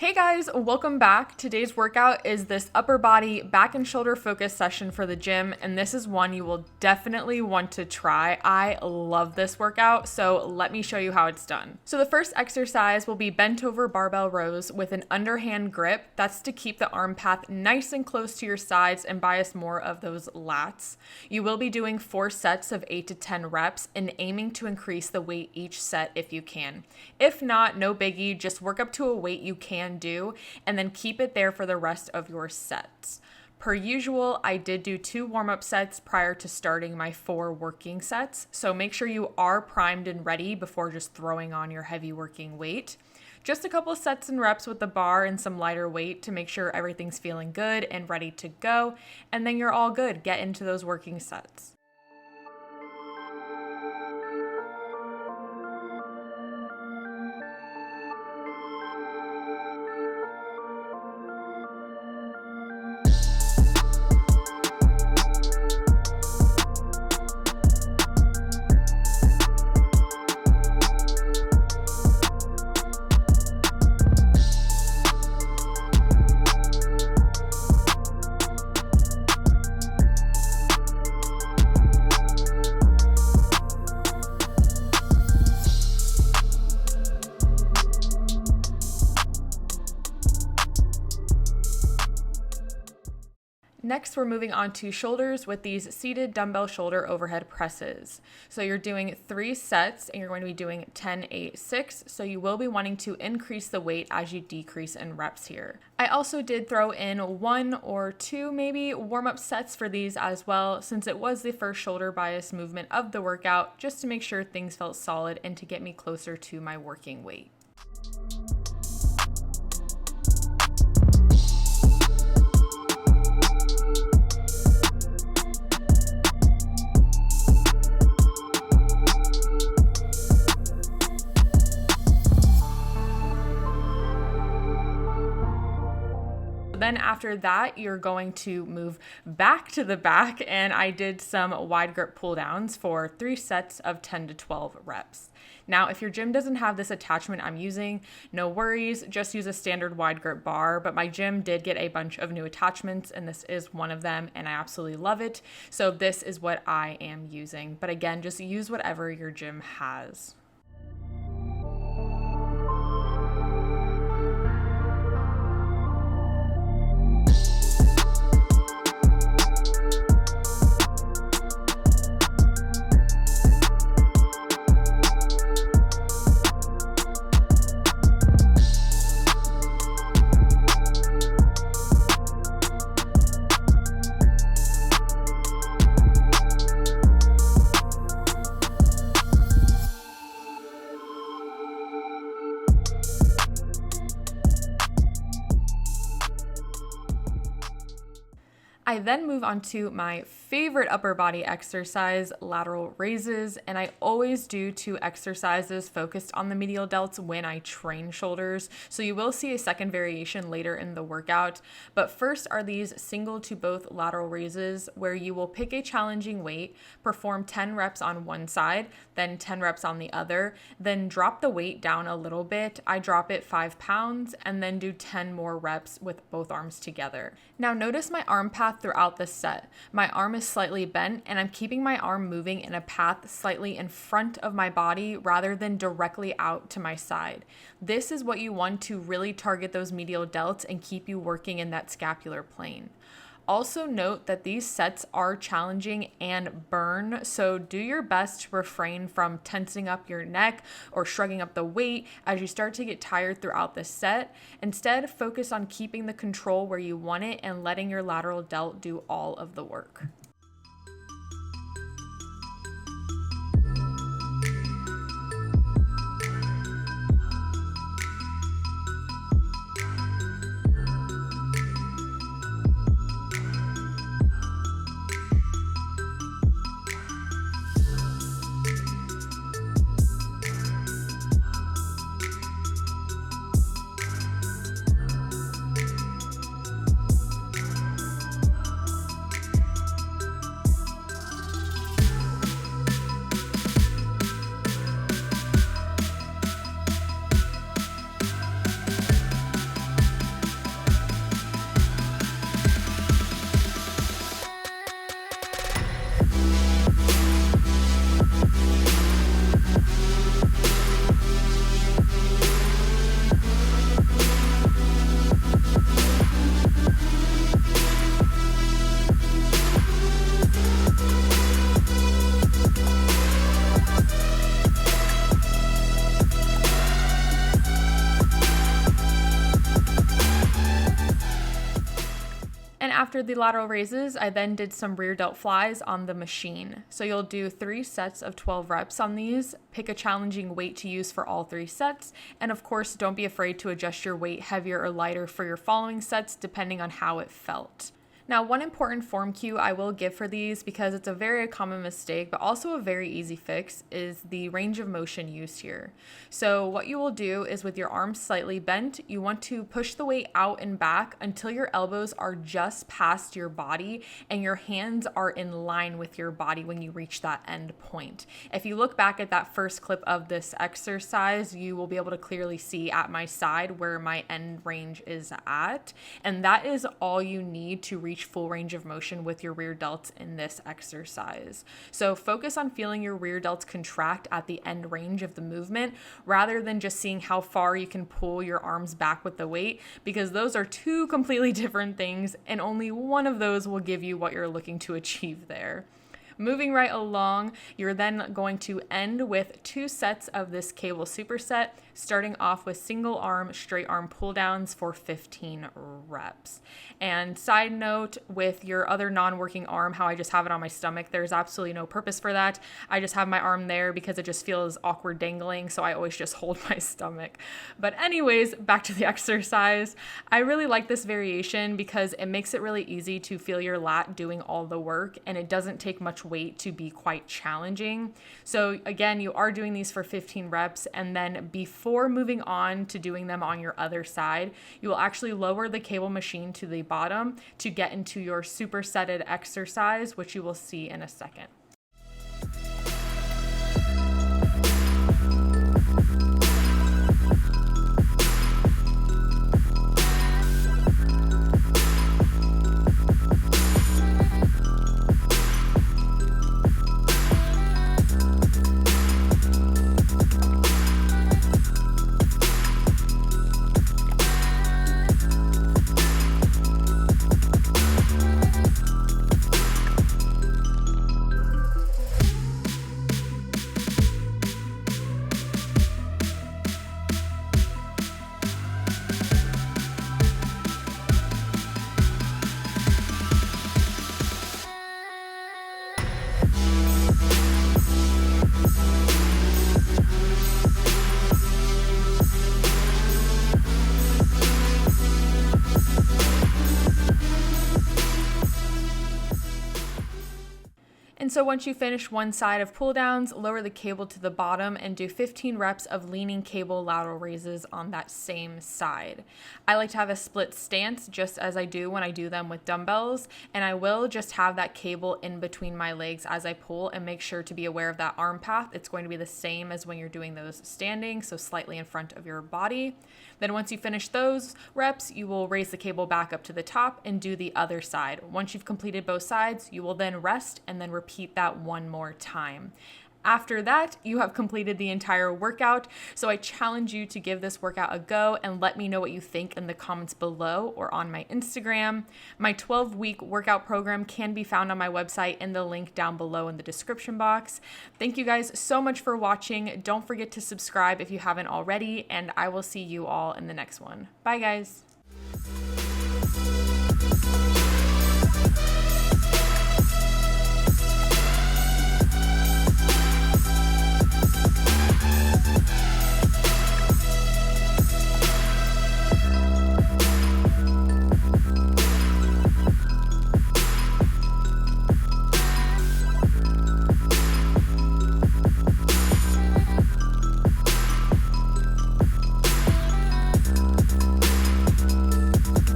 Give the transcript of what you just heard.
Hey guys, welcome back. Today's workout is this upper body back and shoulder focus session for the gym, and this is one you will definitely want to try. I love this workout, so let me show you how it's done. So the first exercise will be bent over barbell rows with an underhand grip. That's to keep the arm path nice and close to your sides and bias more of those lats. You will be doing 4 sets of 8 to 10 reps and aiming to increase the weight each set if you can. If not, no biggie, just work up to a weight you can do and then keep it there for the rest of your sets. Per usual, I did do 2 warm-up sets prior to starting my 4 working sets, so make sure you are primed and ready before just throwing on your heavy working weight. Just a couple of sets and reps with the bar and some lighter weight to make sure everything's feeling good and ready to go, and then you're all good. Get into those working sets. Next, we're moving on to shoulders with these seated dumbbell shoulder overhead presses. So you're doing 3 sets and you're going to be doing 10, 8, 6. So you will be wanting to increase the weight as you decrease in reps here. I also did throw in 1 or 2 maybe warm-up sets for these as well, since it was the first shoulder bias movement of the workout, just to make sure things felt solid and to get me closer to my working weight. Then after that, you're going to move back to the back, and I did some wide grip pull downs for 3 sets of 10 to 12 reps. Now, if your gym doesn't have this attachment I'm using, no worries, just use a standard wide grip bar, but my gym did get a bunch of new attachments, and this is one of them, and I absolutely love it. So this is what I am using. But again, just use whatever your gym has. I then move on to my favorite upper body exercise, lateral raises, and I always do 2 exercises focused on the medial delts when I train shoulders, so you will see a second variation later in the workout. But first are these single to both lateral raises, where you will pick a challenging weight, perform 10 reps on one side, then 10 reps on the other, then drop the weight down a little bit. I drop it 5 pounds and then do 10 more reps with both arms together. Now notice my arm path throughout this set. My arm is slightly bent and I'm keeping my arm moving in a path slightly in front of my body rather than directly out to my side. This is what you want to really target those medial delts and keep you working in that scapular plane. Also note that these sets are challenging and burn, so do your best to refrain from tensing up your neck or shrugging up the weight as you start to get tired throughout the set. Instead, focus on keeping the control where you want it and letting your lateral delt do all of the work. after the lateral raises, I then did some rear delt flies on the machine. So you'll do 3 sets of 12 reps on these, pick a challenging weight to use for all 3 sets, and of course, don't be afraid to adjust your weight heavier or lighter for your following sets depending on how it felt. Now, one important form cue I will give for these, because it's a very common mistake, but also a very easy fix, is the range of motion used here. So what you will do is, with your arms slightly bent, you want to push the weight out and back until your elbows are just past your body and your hands are in line with your body when you reach that end point. If you look back at that first clip of this exercise, you will be able to clearly see at my side where my end range is at, and that is all you need to reach full range of motion with your rear delts in this exercise. So focus on feeling your rear delts contract at the end range of the movement rather than just seeing how far you can pull your arms back with the weight, because those are 2 completely different things and only one of those will give you what you're looking to achieve there. Moving right along, you're then going to end with 2 sets of this cable superset, starting off with single arm, straight arm pull downs for 15 reps. And side note, with your other non-working arm, how I just have it on my stomach, there's absolutely no purpose for that. I just have my arm there because it just feels awkward dangling, so I always just hold my stomach. But anyways, back to the exercise. I really like this variation because it makes it really easy to feel your lat doing all the work, and it doesn't take much weight to be quite challenging. So again, you are doing these for 15 reps, and then before moving on to doing them on your other side, you will actually lower the cable machine to the bottom to get into your supersetted exercise, which you will see in a second. And so once you finish one side of pull downs, lower the cable to the bottom and do 15 reps of leaning cable lateral raises on that same side. I like to have a split stance just as I do when I do them with dumbbells, and I will just have that cable in between my legs as I pull, and make sure to be aware of that arm path. It's going to be the same as when you're doing those standing, so slightly in front of your body. Then once you finish those reps, you will raise the cable back up to the top and do the other side. Once you've completed both sides, you will then rest and then repeat that one more time. After that, you have completed the entire workout, so I challenge you to give this workout a go and let me know what you think in the comments below or on my Instagram. My 12-week workout program can be found on my website in the link down below in the description box. Thank you guys so much for watching. Don't forget to subscribe if you haven't already, and I will see you all in the next one. Bye, guys.